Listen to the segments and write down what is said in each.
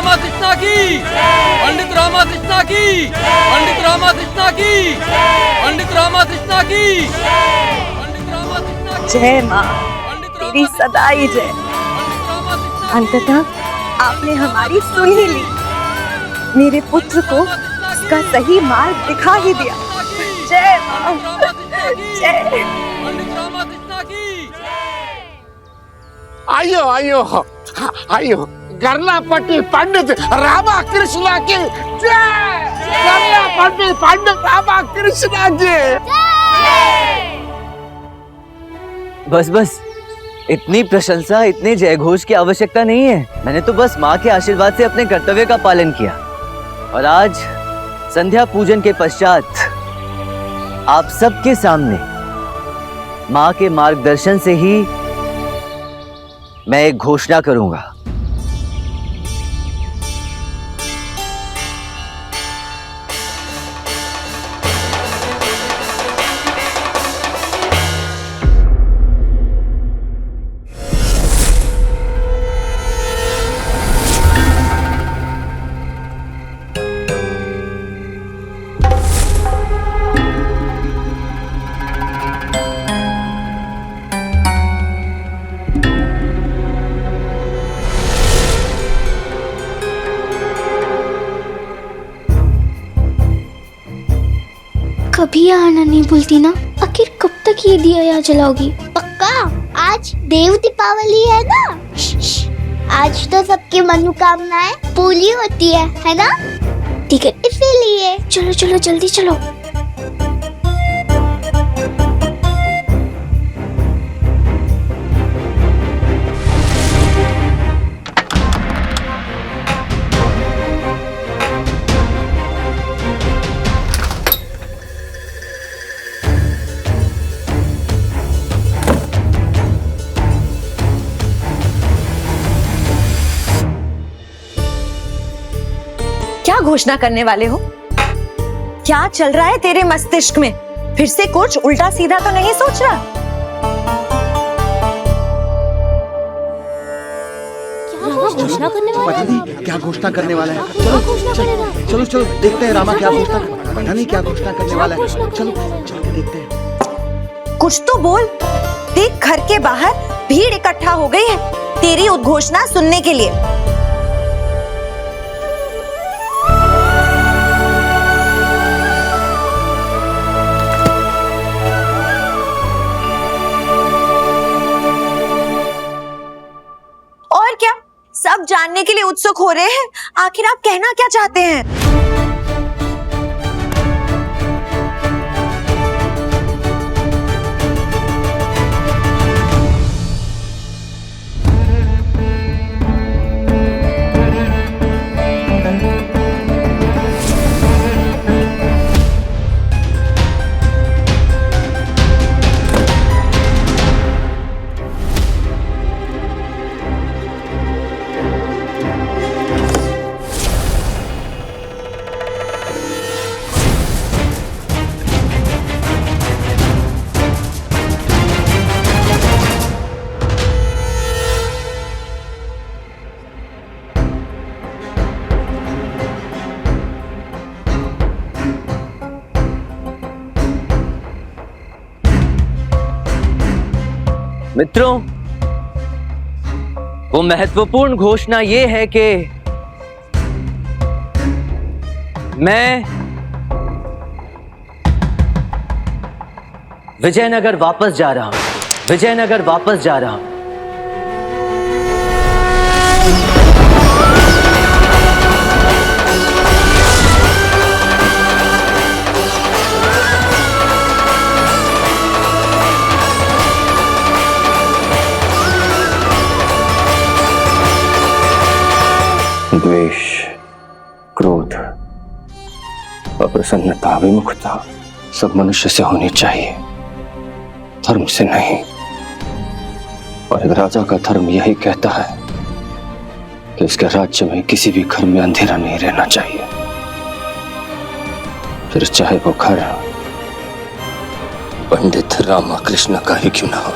रामाकृष्ण की, पंडित रामाकृष्ण की, पंडित रामाकृष्ण की, पंडित रामाकृष्ण की, पंडित रामाकृष्ण की। जय माँ, तेरी सदा ही जय। अंततः आपने हमारी सुन ही ली, मेरे पुत्र को उसका सही मार्ग दिखा ही दिया। जय माँ, जय। आयो आयो आयो, गर्लापट्टी पंडित रामाकृष्ण की जय। गर्लापट्टी पंडित रामाकृष्ण की। बस बस, इतनी प्रशंसा, इतने जयघोष की आवश्यकता नहीं है। मैंने तो बस माँ के आशीर्वाद से अपने कर्तव्य का पालन किया। और आज संध्या पूजन के पश्चात आप सबके सामने माँ के मार्गदर्शन से ही मैं एक घोषणा करूंगा। कभी आना नहीं भूलती ना। आखिर कब तक ये दिया यहाँ जलाओगी? पक्का आज देव दीपावली है ना। आज तो सबकी मनोकामनाएं पूरी होती है ना? ठीक है, इसीलिए चलो चलो जल्दी चलो। क्या घोषणा करने वाले हो? क्या चल रहा है तेरे मस्तिष्क में? फिर से कुछ उल्टा सीधा तो नहीं सोच रहा? घोषणा करने वाला पता नहीं क्या घोषणा करने वाला है। चलो चलो देखते हैं रामा क्या घोषणा, पता नहीं क्या घोषणा करने वाला है। चलो चल के देखते हैं। कुछ तो बोल। देख, घर के बाहर भीड़ इकट्ठा हो गई है तेरी उद्घोषणा सुनने के लिए। और क्या, सब जानने के लिए उत्सुक हो रहे हैं। आखिर आप कहना क्या चाहते हैं? मित्रों, वो महत्वपूर्ण घोषणा ये है कि मैं विजयनगर वापस जा रहा हूं। विजयनगर वापस जा रहा हूं। द्वेष, क्रोध, अप्रसन्नता, विमुखता सब मनुष्य से होनी चाहिए, धर्म से नहीं। और एक राजा का धर्म यही कहता है कि इसके राज्य में किसी भी घर में अंधेरा नहीं रहना चाहिए, फिर चाहे वो घर पंडित रामाकृष्ण का ही क्यों ना हो।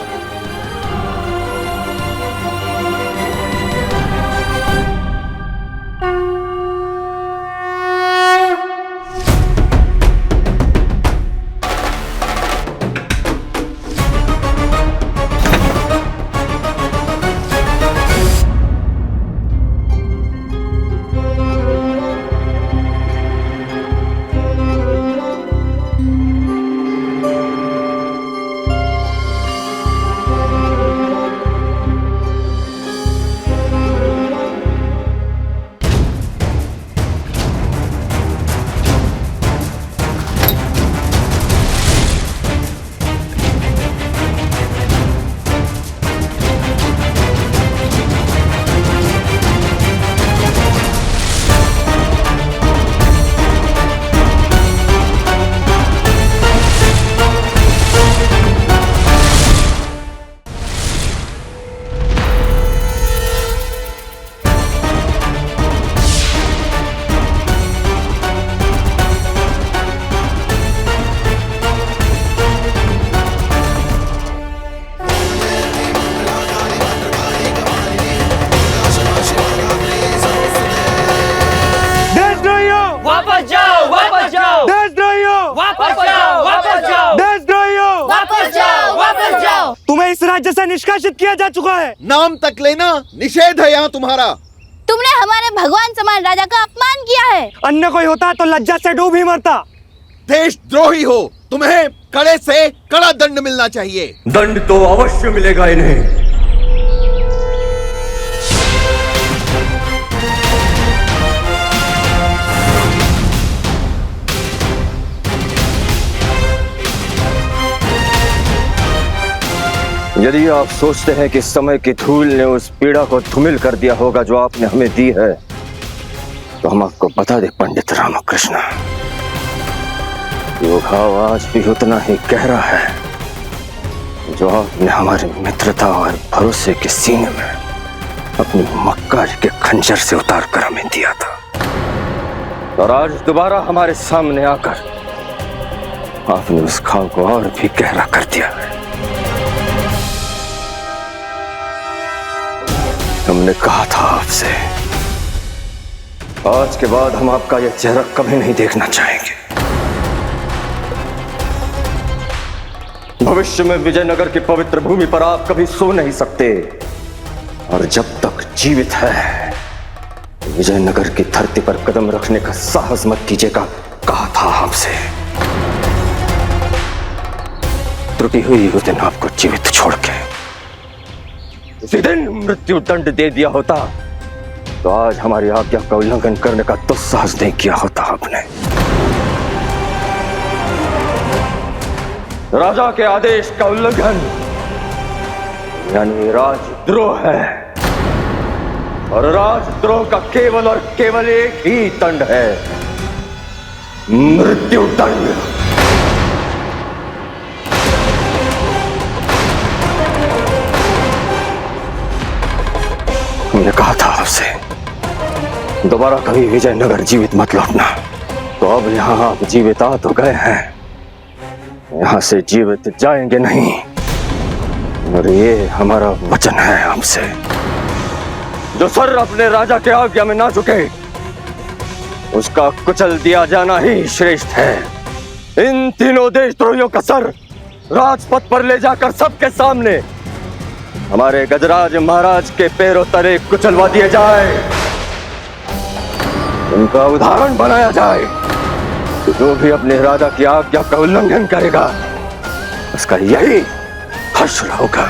इस राज्य से निष्कासित किया जा चुका है। नाम तक लेना निषेध है यहाँ तुम्हारा। तुमने हमारे भगवान समान राजा का अपमान किया है। अन्य कोई होता तो लज्जा से डूब ही मरता। देशद्रोही हो, तुम्हें कड़े से कड़ा दंड मिलना चाहिए। दंड तो अवश्य मिलेगा इन्हें। यदि आप सोचते हैं कि समय की धूल ने उस पीड़ा को धूमिल कर दिया होगा जो आपने हमें दी है, तो हम आपको बता दें पंडित रामकृष्ण, वो घाव आज भी उतना ही गहरा है जो आपने हमारी मित्रता और भरोसे के सीने में अपनी मक्कारी के खंजर से उतार कर हमें दिया था। और आज दोबारा हमारे सामने आकर आपने उस घाव को और भी गहरा कर दिया है। हमने कहा था आपसे, आज के बाद हम आपका यह चेहरा कभी नहीं देखना चाहेंगे। भविष्य में विजयनगर की पवित्र भूमि पर आप कभी सो नहीं सकते, और जब तक जीवित है विजयनगर की धरती पर कदम रखने का साहस मत कीजिएगा, कहा था आपसे। त्रुटि हुई उस दिन आपको जीवित छोड़ के, उसी दिन मृत्यु दंड दे दिया होता तो आज हमारी आज्ञा का उल्लंघन करने का दुस्साहस नहीं किया होता आपने। राजा के आदेश का उल्लंघन यानी राजद्रोह है, और राजद्रोह का केवल और केवल एक ही दंड है, मृत्यु दंड। हमने कहा था आपसे, दोबारा कभी विजयनगर जीवित मत लौटना, तो अब यहाँ आप जीवित आ तो गए हैं, यहाँ से जीवित जाएंगे नहीं। और ये हमारा वचन है आपसे, जो सर अपने राजा के आज्ञा में ना झुके उसका कुचल दिया जाना ही श्रेष्ठ है। इन तीनों देशद्रोहियों का सर राजपथ पर ले जाकर सबके सामने हमारे गजराज महाराज के पैरों तले कुचलवा दिए जाए, उनका उदाहरण बनाया जाए। जो भी अपने राजा की आज्ञा का उल्लंघन करेगा उसका यही हश्र होगा।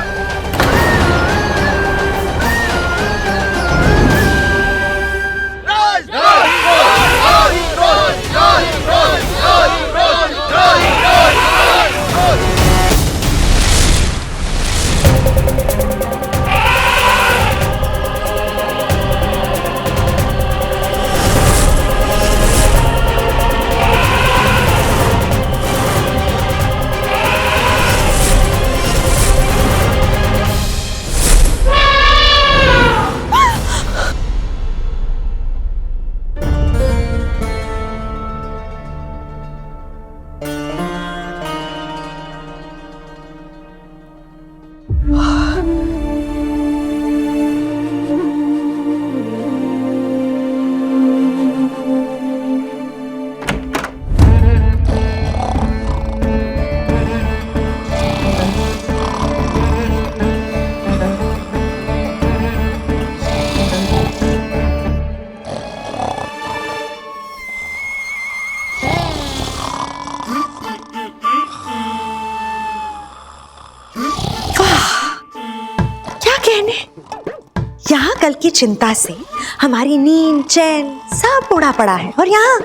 यहाँ कल की चिंता से हमारी नींद चैन सब उड़ा पड़ा है, और यहाँ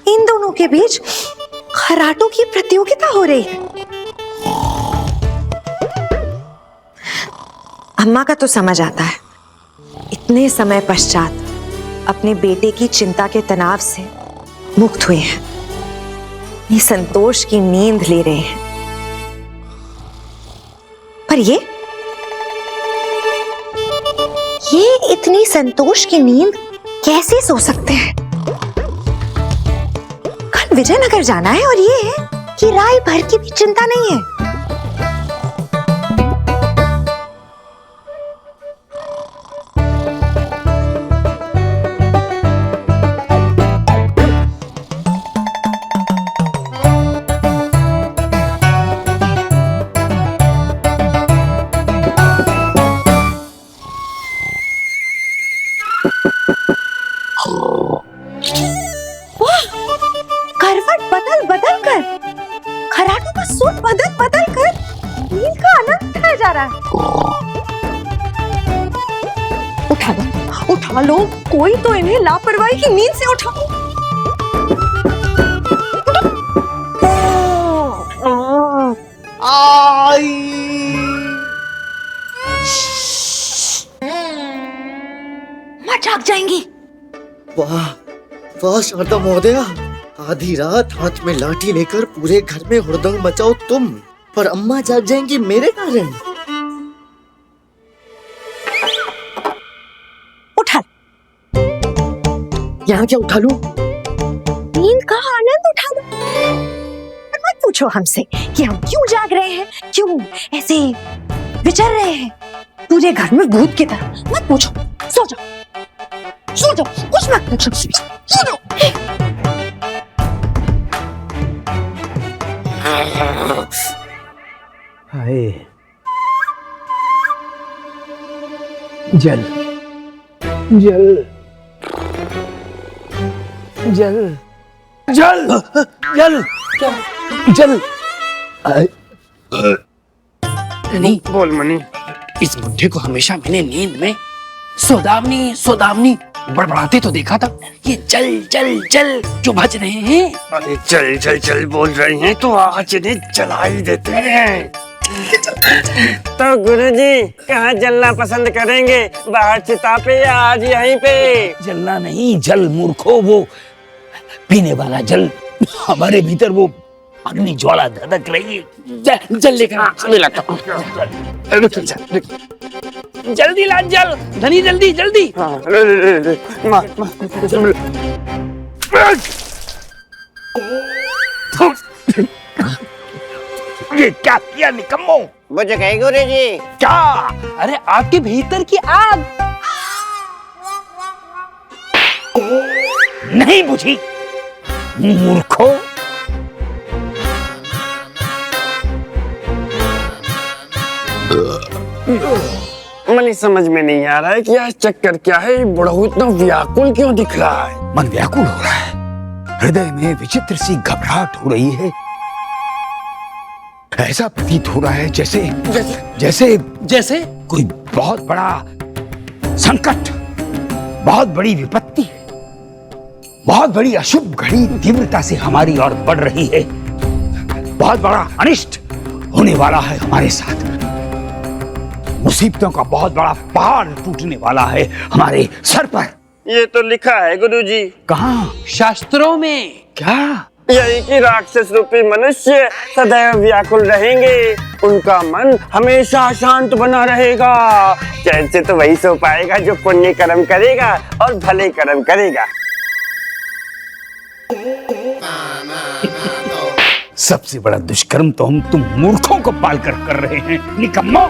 इन दोनों के बीच खराटों की प्रतियोगिता हो रही है। अम्मा का तो समझ आता है, इतने समय पश्चात अपने बेटे की चिंता के तनाव से मुक्त हुए हैं, ये संतोष की नींद ले रहे हैं। पर ये इतनी संतोष की नींद कैसे सो सकते हैं? कल विजयनगर जाना है और ये है कि राय भर की भी चिंता नहीं है। रहा है? उठा लो, कोई तो इन्हें लापरवाही की नींद से उठा लो। माँ जाग जाएंगी। वाह वाह शारदा महोदया, आधी रात हाथ में लाठी लेकर पूरे घर में हुड़दंग मचाओ तुम, पर अम्मा जाग जाएंगी मेरे कारण। उठा, यहाँ क्या उठा लूं? नींद का आनंद उठा लो। मत पूछो हमसे कि हम क्यों जाग रहे हैं, क्यों ऐसे विचर रहे हैं पूरे घर में भूत की तरह। मत पूछो, सो जाओ, सो जाओ, कुछ मत पूछो, सो जाओ। हाय, जल जल जल जल जल जल। नहीं बोल मनी, इस बुढ़े को हमेशा मैंने नींद में सोदामनी सोदामनी बड़बड़ाते तो देखा था। ये जल जल जल जो भज रहे हैं, अरे जल जल जल बोल रहे हैं तो आज इन्हें जला ही देते हैं। तो गुरुजी कहाँ जलना पसंद करेंगे, बाहर चिता पे या आज यहीं पे? जलना नहीं, जल मूर्खो, वो पीने वाला जल। हमारे भीतर वो अग्नि ज्वाला धधक रही है। जल लेकर हमें लगता जल्दी ला जल, धनी जल्दी जल्दी। ये क्या किया निकम्मो? बुझ गए गुरुजी। क्या? अरे आपके भीतर की आग नहीं बुझी मूर्खो। मनी समझ में नहीं आ रहा है कि आज चक्कर क्या है, बुढ़ऊ इतना व्याकुल क्यों दिख रहा है? मन व्याकुल हो रहा है, हृदय में विचित्र सी घबराहट हो रही है। ऐसा प्रतीत हो रहा है जैसे जैसे जैसे जैसे कोई बहुत बड़ा संकट, बहुत बड़ी विपत्ति, बहुत बड़ी अशुभ घड़ी तीव्रता से हमारी ओर बढ़ रही है। बहुत बड़ा अनिष्ट होने वाला है हमारे साथ। मुसीबतों का बहुत बड़ा पहाड़ टूटने वाला है हमारे सर पर। ये तो लिखा है गुरुजी। कहाँ? शास्त्रों में। क्या? यही कि राक्षस रूपी मनुष्य सदैव व्याकुल रहेंगे, उनका मन हमेशा शांत बना रहेगा। चैन से तो वही सो पाएगा जो पुण्य कर्म करेगा और भले कर्म करेगा। सबसे बड़ा दुष्कर्म तो हम तुम मूर्खों को पालकर कर रहे हैं निकम्मो।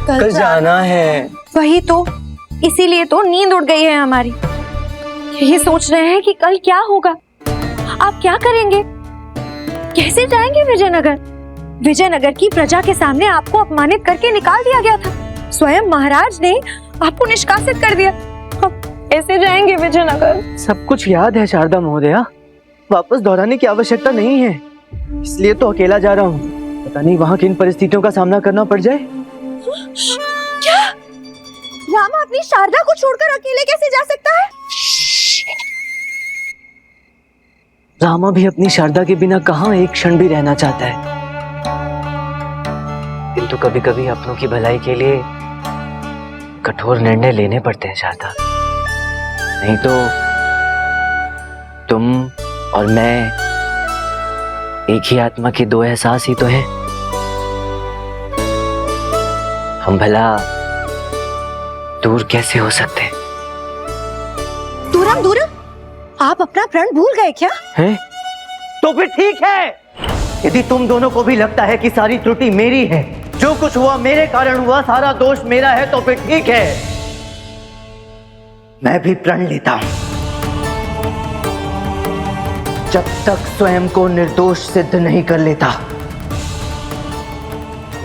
कल जाना है। वही तो, इसीलिए तो नींद उड़ गई है हमारी। ये सोच रहे हैं कि कल क्या होगा, आप क्या करेंगे, कैसे जाएंगे विजयनगर। विजयनगर की प्रजा के सामने आपको अपमानित करके निकाल दिया गया था। स्वयं महाराज ने आपको निष्कासित कर दिया। अब कैसे जाएंगे विजयनगर? सब कुछ याद है शारदा महोदया, वापस दोहराने की आवश्यकता नहीं है, इसलिए तो अकेला जा रहा हूँ। पता नहीं वहाँ किन परिस्थितियों का सामना करना पड़ जाए। क्या? रामा अपनी शारदा को छोड़कर अकेले कैसे जा सकता है? रामा भी अपनी शारदा के बिना कहाँ एक क्षण भी रहना चाहता है, किंतु कभी कभी अपनों की भलाई के लिए कठोर निर्णय लेने पड़ते हैं शारदा। नहीं तो तुम और मैं एक ही आत्मा के दो एहसास ही तो है। हम भला दूर कैसे हो सकते हैं? दूरम दूरम, आप अपना प्रण भूल गए क्या? हैं? तो फिर ठीक है, यदि तुम दोनों को भी लगता है कि सारी त्रुटि मेरी है, जो कुछ हुआ मेरे कारण हुआ, सारा दोष मेरा है, तो फिर ठीक है, मैं भी प्रण लेता हूं। जब तक स्वयं को निर्दोष सिद्ध नहीं कर लेता,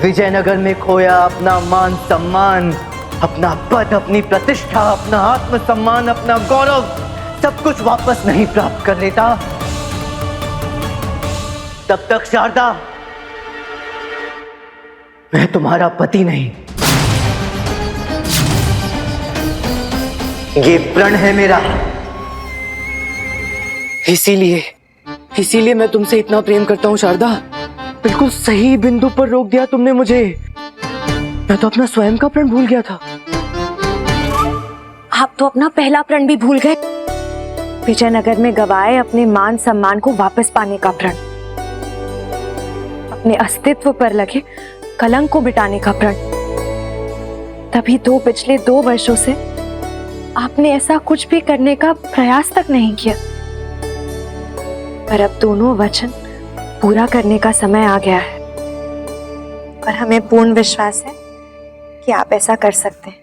विजयनगर में खोया अपना मान सम्मान, अपना पद, अपनी प्रतिष्ठा, अपना आत्मसम्मान, अपना गौरव, सब कुछ वापस नहीं प्राप्त कर लेता, तब तक शारदा, मैं तुम्हारा पति नहीं। ये प्रण है मेरा। इसीलिए मैं तुमसे इतना प्रेम करता हूं शारदा। बिल्कुल सही बिंदु पर रोक दिया तुमने मुझे। मैं तो अपना स्वयं का प्रण भूल गया था। आप तो अपना पहला प्रण भी भूल गए, विजयनगर में गवाए अपने मान सम्मान को वापस पाने का प्रण, अपने अस्तित्व पर लगे कलंक को मिटाने का प्रण। तभी तो पिछले 2 वर्षों से आपने ऐसा कुछ भी करने का प्रयास तक नहीं किया, पर अब दोनों वचन पूरा करने का समय आ गया है और हमें पूर्ण विश्वास है कि आप ऐसा कर सकते हैं।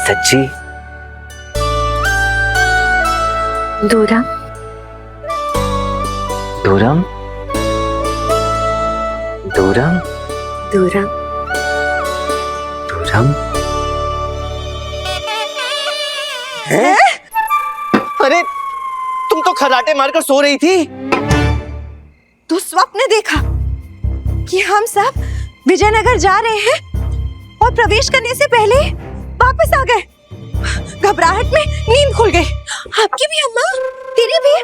सच्ची? दूरम दूरम दूरम दूरम दूरम। अरे तुम तो खर्राटे मारकर सो रही थी। तो स्वप्न देखा कि हम सब विजयनगर जा रहे हैं और प्रवेश करने से पहले वापस आ गए। घबराहट में नींद खुल गई। आपकी भी अम्मा, तेरी भी?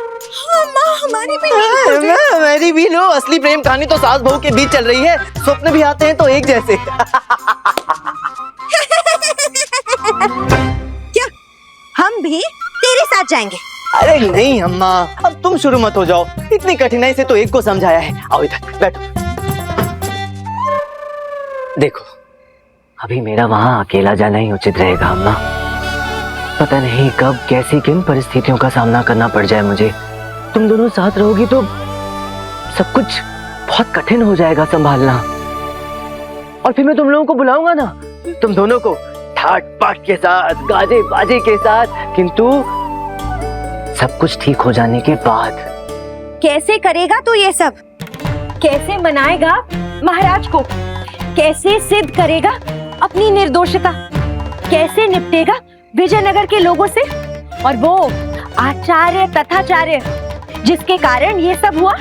अम्मा, हमारी भी नींद खुल गई। मेरी भी लो। असली प्रेम कहानी तो सास बहू के बीच चल रही है। स्वप्न भी आते हैं तो एक जैसे। क्या हम भी तेरे साथ जाएंगे? अरे नहीं अम्मा, अब तुम शुरू मत हो जाओ। इतनी कठिनाई से तो एक को समझाया है। आओ इधर बैठो। देखो, अभी मेरा वहां अकेला जाना ही उचित रहेगा अम्मा। पता नहीं कब कैसी किन परिस्थितियों का सामना करना पड़ जाए मुझे। तुम दोनों साथ रहोगी तो सब कुछ बहुत कठिन हो जाएगा संभालना। और फिर मैं तुम लोगों को बुलाऊंगा ना, तुम दोनों को ठाट बाट के साथ, गाजे बाजे के साथ, किंतु सब कुछ ठीक हो जाने के बाद। कैसे करेगा तू ये सब? कैसे मनाएगा महाराज को? कैसे सिद्ध करेगा अपनी निर्दोषता? कैसे निपटेगा विजयनगर के लोगों से? और वो आचार्य तथाचार्य जिसके कारण ये सब हुआ,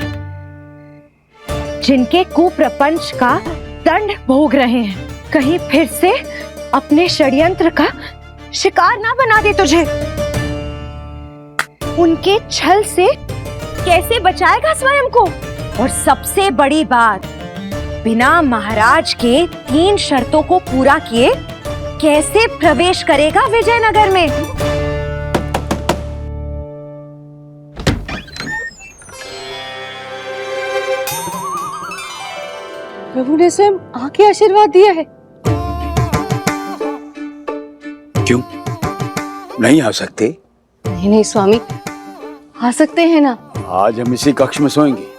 जिनके कुप्रपंच का दंड भोग रहे हैं, कहीं फिर से अपने षड्यंत्र का शिकार ना बना दे तुझे। उनके छल से कैसे बचाएगा स्वयं को? और सबसे बड़ी बात, बिना महाराज के 3 शर्तों को पूरा किए कैसे प्रवेश करेगा विजयनगर में? प्रभु ने स्वयं आके आशीर्वाद दिया है। क्यों नहीं आ सकते? नहीं नहीं स्वामी, आ सकते हैं ना। आज हम इसी कक्ष में सोएंगे।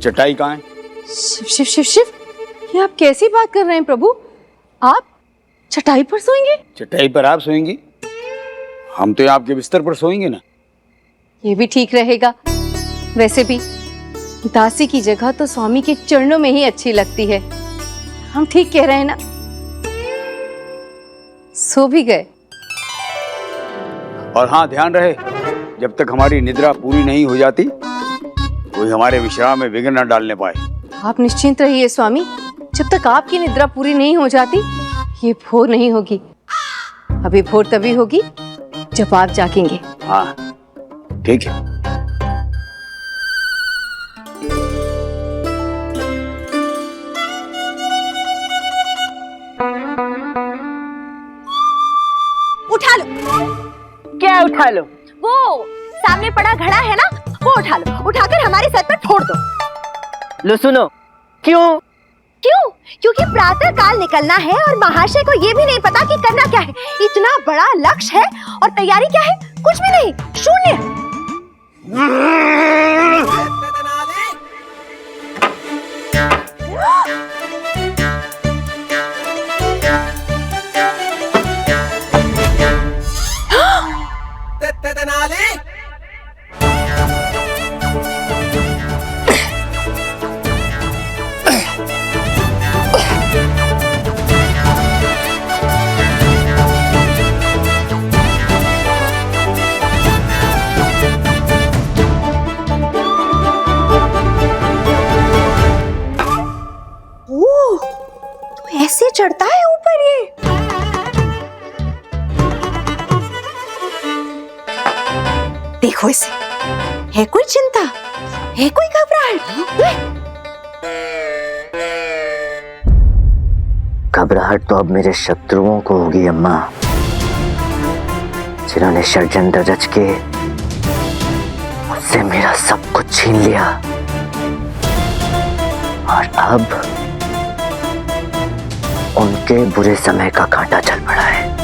चटाई कहाँ है? शिव शिव शिव शिव, ये आप कैसी बात कर रहे हैं प्रभु? आप चटाई पर सोएंगे? चटाई पर आप सोएंगी, हम तो आपके बिस्तर पर सोएंगे ना। ये भी ठीक रहेगा। वैसे भी दासी की जगह तो स्वामी के चरणों में ही अच्छी लगती है। हम ठीक कह रहे हैं ना? सो भी गए। और हाँ, ध्यान रहे, जब तक हमारी निद्रा पूरी नहीं हो जाती, कोई हमारे विश्राम में विघ्न न डालने पाए। आप निश्चिंत रहिए स्वामी, जब तक आपकी निद्रा पूरी नहीं हो जाती, ये भोर नहीं होगी। अभी भोर तभी होगी जब आप जागेंगे। हाँ ठीक है। क्या उठा लो? वो सामने पड़ा घड़ा है ना, वो उठा लो, उठाकर हमारे सर पर फोड़ दो। लो सुनो, क्यों? क्यों? क्योंकि प्रातः काल निकलना है और महाशय को ये भी नहीं पता कि करना क्या है। इतना बड़ा लक्ष्य है और तैयारी क्या है? कुछ भी नहीं, शून्य। ऐसे चढ़ता है ऊपर ये। देखो इसे, है कोई चिंता, है कोई घबराहट? घबराहट तो अब मेरे शत्रुओं को होगी अम्मा, जिन्होंने षड्यंत्र रच के मुझसे मेरा सब कुछ छीन लिया और अब उनके बुरे समय का कांटा चल पड़ा है।